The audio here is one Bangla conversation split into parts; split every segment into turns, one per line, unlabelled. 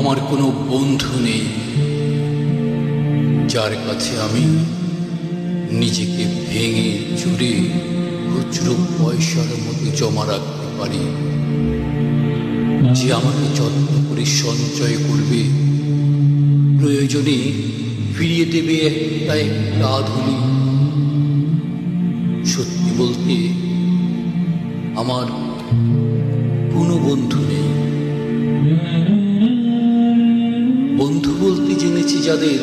আমার কোনো বন্ধু নেই যার কাছে আমি নিজেকে ভেঙে চুরে খুচরো পয়সার মতো জমা রাখতে পারি, যে আমাকে যত্ন করে সঞ্চয় করবে, প্রয়োজনে ফিরিয়ে দেবে একটা একটা আধুলি। সত্যি বলতে আমার কোনো বন্ধু নেই। বন্ধু বলতে জেনেছি যাদের,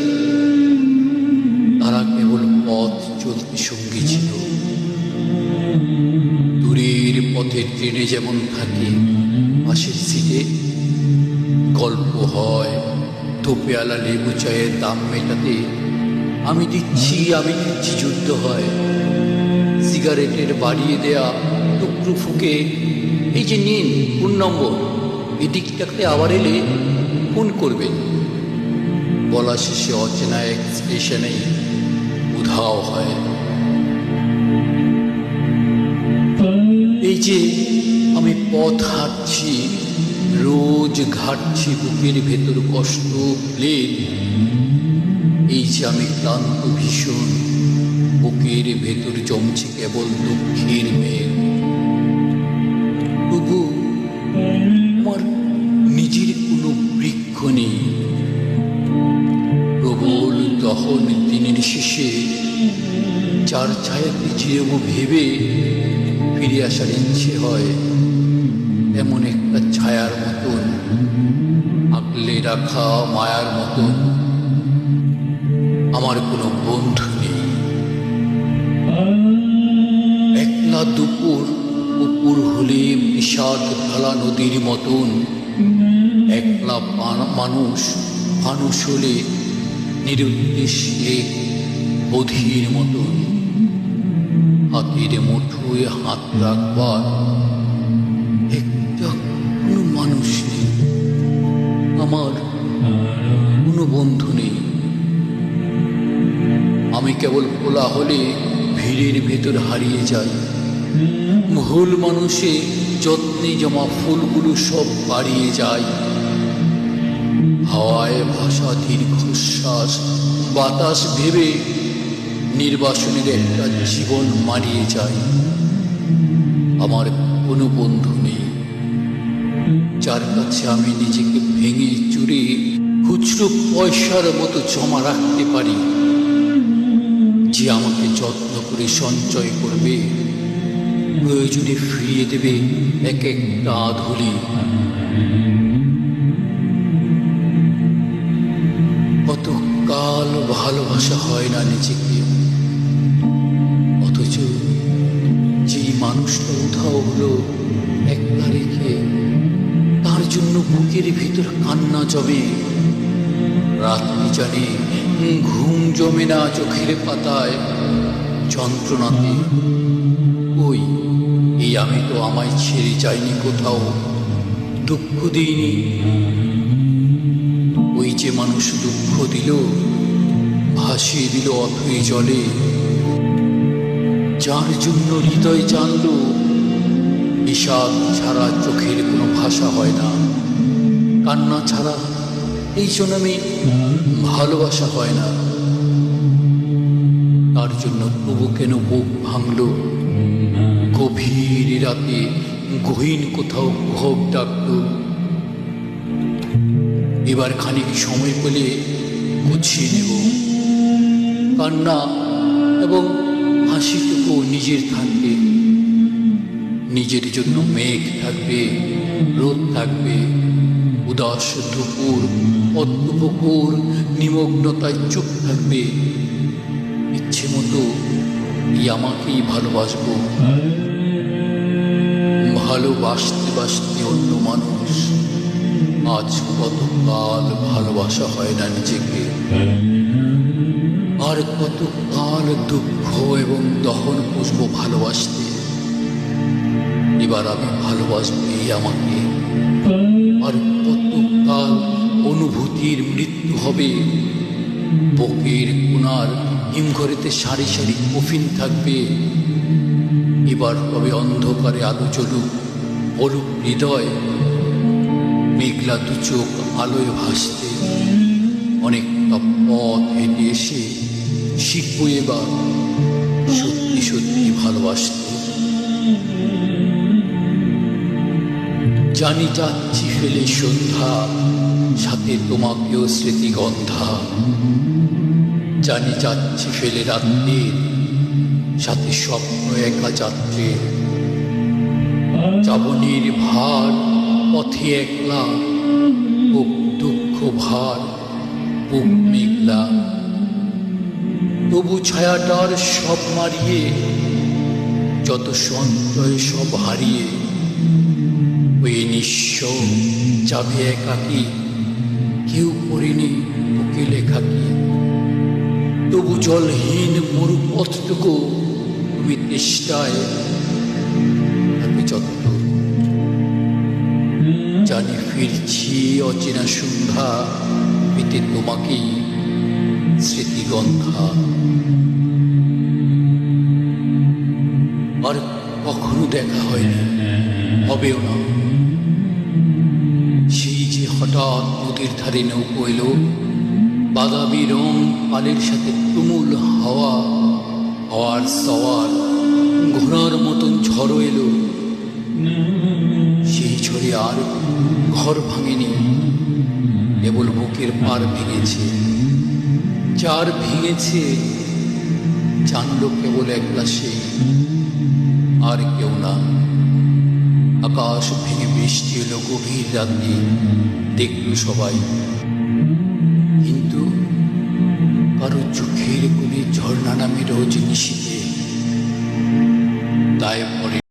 তারা কেবল পথ চলতে সঙ্গী ছিল। দূরের পথের ট্রেনে যেমন থাকে, পাশের সিটে গল্প হয়, ধোপেয়ালা লেবু চায়ের দাম মেটাতে আমি দিচ্ছি যুদ্ধ হয়। সিগারেটের বাড়িয়ে দেয়া টুকরো ফুকে, এই যে নিন কোন নম্বর, এদিকটাতে আবার এলে ফোন করবেন, বলা শেষে অচেনা এক স্টেশনেই উধাও হয়। এই যে আমি পথ হাঁটছি, রোজ ঘাটছি বুকের ভেতর কষ্ট প্লেন। এই যে আমি ক্লান্ত ভীষণ, বুকের ভেতর জমছে কেবল দুঃখের মেঘ। তবু আমার নিজের কোনো বৃক্ষ নেই। প্রবল দহন দিনের শেষে যার ছায়াতে চিরব ভেবে ফিরে আসার ইচ্ছে হয়, এমন একটা ছায়ার মতন, আগলে রাখা মায়ার মতন আমার কোনো বন্ধু নেই। একলা দুপুর উপর হলে বিষাদ ঢালা নদীর মতন, একলা মানুষ হলে নিরুদ্দেশ্যে বধির মতন। হাতের মুঠোয় হাত রাখবার একটা কোনো মানুষ নেই, আমার কোনো বন্ধু নেই। আমি কেবল খোলা হলে ভিড়ের ভেতর হারিয়ে যাই। ভুল মানুষে যত্নে জমা ফুলগুলো সব বাড়িয়ে যায়। হাওয়ায় ভাষা দীর্ঘশ্বাস, বাতাস ভেবে নির্বাসনের একটা জীবন মারিয়ে যায়। আমার কোনো বন্ধু নেই যার কাছে আমি নিজেকে ভেঙে চুরে খুচরো পয়সার মতো জমা রাখতে পারি, যে আমাকে যত্ন করে সঞ্চয় করবে, প্রয়োজনে ফিরিয়ে দেবে এক একটা আধুলি। কতকাল ভালোবাসা হয় না নিজেকে, অথচ যেই মানুষটা উধাও হলো একলা রেখে, তার জন্য বুকের ভিতর কান্না জমে। রাত্রি জানে ঘুম জমে না চোখের পাতায়, যন্ত্রণাতে। ওই এই আমি তো আমায় ছেড়ে যাইনি কোথাও, দুঃখ দিইনি। ওই যে মানুষ দুঃখ দিল, ভাসিয়ে দিল অথই জলে, যার জন্য হৃদয় জানল বিষাদ ছাড়া চোখের কোনো ভাষা হয় না, কান্না ছাড়া এই জন্যে ভালোবাসা হয় না। তার জন্য তবু কেন বুক ভাঙল, গভীর রাতে গহীন কোথাও কুহক ডাকল। এবার খানিক সময় পেলে গুছিয়ে নেব, কান্না এবং হাসিটুকু নিজের থাকবে। নিজের জন্য মেঘ থাকবে, রোদ থাকবে, উদাস দুপুর পদ্মপুকুর নিমগ্নতায় চুপ থাকবে। ইচ্ছে মতো আমাকেই ভালোবাসবো, ভালোবাসতে বাসতে অন্য মানুষ। আজ কতকাল ভালোবাসা হয় না নিজেকে, আর কতকাল দুঃখ এবং দহন পুষবো ভালোবাসতে। এবার আমি ভালোবাসবো আমাকে, আর কতকাল অনুভূতির মৃত্যু হবে। বুকের কোণার হিমঘরেতে সারি সারি কফিন থাকবে। এবার তবে অন্ধকারে আলো জ্বলুক, বলুক হৃদয়, মেঘলা দু চোখ আলোয় ভাসতে অনেকটা পথ হেঁটে এসে শিখবো এবার সত্যি সত্যি ভালোবাসতে। জানি যাচ্ছি ফেলে সন্ধ্যা, সাথে তোমাকেও স্মৃতিগন্ধা। জানি যাচ্ছি ফেলে রাত্রির, সাথে স্বপ্ন একা যাত্রে। যাবনের ভার পথে একলা, বুক দুঃখ ভার বুক মেঘলা। তবু ছায়াটার সব মারিয়ে, যত সঞ্চয় সব হারিয়ে, ওই নিঃস্ব যাবে একাকী, কেউ করেনি বুকে লেখাকি। তবু জলহীন মরু পথটুকু তুমি চেষ্টায় থাকবে যতদূর। জানি ফিরছি অচেনা সন্ধ্যা, পেতে তোমাকেই স্মৃতিগন্ধা। আর কখনো দেখা হয়নি, হবেও না। সেই যে হঠাৎ নদীর ধারে নৌকো এলো, বাদামি রং পালের সাথে তুমুল হাওয়া, হওয়ার সওয়ার ঘোড়ার মতন ঝড়ো এলো। সেই ঝড়ে আর ঘর ভাঙেনি, কেবল বুকের পার ভেঙেছে। যার ভেঙেছে জানলো কেবল একলা সে, আর কেউ না। আকাশ ভেঙে বৃষ্টি এলো গভীর রাতে, দেখলো সবাই, কিন্তু কারো চোখের কোণে ঝর্ণা নামে রোজ নিশীথে। তাই পরে